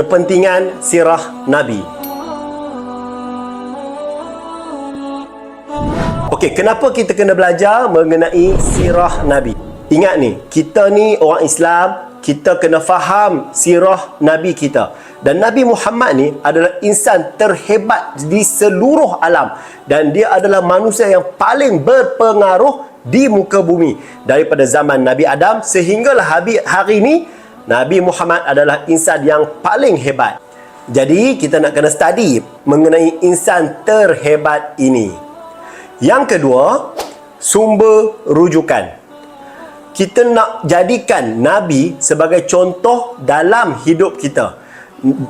kepentingan sirah Nabi. Okey, kenapa kita kena belajar mengenai sirah Nabi? Ingat ni, kita ni orang Islam, kita kena faham sirah Nabi kita. Dan Nabi Muhammad ni adalah insan terhebat di seluruh alam. Dan dia adalah manusia yang paling berpengaruh di muka bumi. Daripada zaman Nabi Adam sehinggalah hari ini, Nabi Muhammad adalah insan yang paling hebat. Jadi, kita nak kena study mengenai insan terhebat ini. Yang kedua, sumber rujukan. Kita nak jadikan Nabi sebagai contoh dalam hidup kita.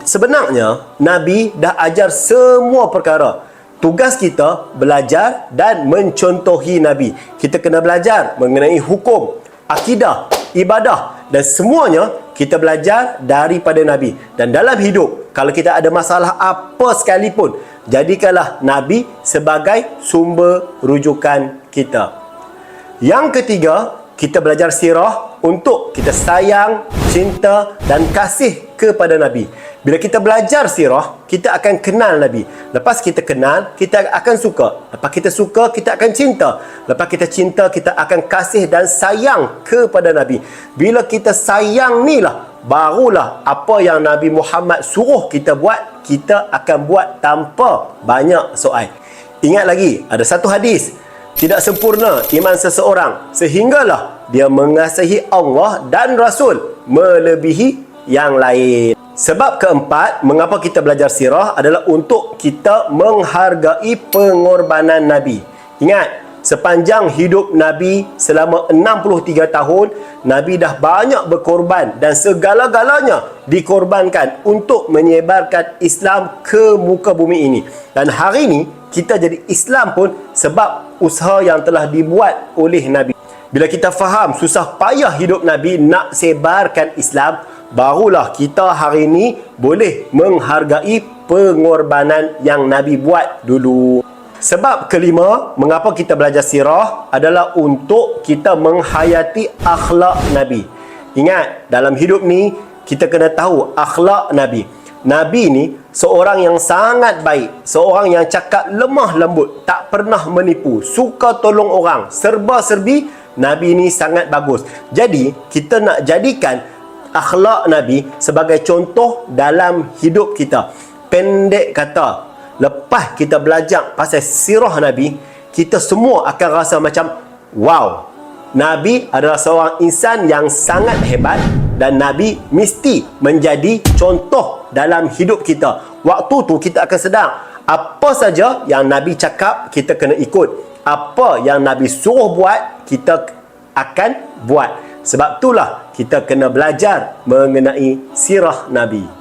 Sebenarnya, Nabi dah ajar semua perkara. Tugas kita belajar dan mencontohi Nabi. Kita kena belajar mengenai hukum, akidah, ibadah dan semuanya kita belajar daripada Nabi. Dan dalam hidup, kalau kita ada masalah apa sekalipun, jadikanlah Nabi sebagai sumber rujukan kita. Yang ketiga, kita belajar sirah untuk kita sayang, cinta dan kasih kepada Nabi. Bila kita belajar sirah, kita akan kenal Nabi. Lepas kita kenal, kita akan suka. Lepas kita suka, kita akan cinta. Lepas kita cinta, kita akan kasih dan sayang kepada Nabi. Bila kita sayang ni lah, barulah apa yang Nabi Muhammad suruh kita buat, kita akan buat tanpa banyak soal. Ingat lagi, ada satu hadis, tidak sempurna iman seseorang sehinggalah dia mengasihi Allah dan Rasul melebihi yang lain. Sebab keempat, mengapa kita belajar sirah adalah untuk kita menghargai pengorbanan Nabi. Ingat, sepanjang hidup Nabi selama 63 tahun, Nabi dah banyak berkorban dan segala-galanya dikorbankan untuk menyebarkan Islam ke muka bumi ini. Dan hari ini, kita jadi Islam pun sebab usaha yang telah dibuat oleh Nabi. Bila kita faham susah payah hidup Nabi nak sebarkan Islam, barulah kita hari ini boleh menghargai pengorbanan yang Nabi buat dulu. Sebab kelima, mengapa kita belajar sirah adalah untuk kita menghayati akhlak Nabi. Ingat, dalam hidup ni kita kena tahu akhlak Nabi. Nabi ni seorang yang sangat baik, seorang yang cakap lemah lembut, tak pernah menipu, suka tolong orang, serba-serbi. Nabi ni sangat bagus. Jadi, kita nak jadikan akhlak Nabi sebagai contoh dalam hidup kita. Pendek kata, lepas kita belajar pasal sirah Nabi, kita semua akan rasa macam, wow, Nabi adalah seorang insan yang sangat hebat dan Nabi mesti menjadi contoh dalam hidup kita. Waktu tu kita akan sedar, apa saja yang Nabi cakap, kita kena ikut. Apa yang Nabi suruh buat, kita akan buat. Sebab itulah kita kena belajar mengenai sirah Nabi.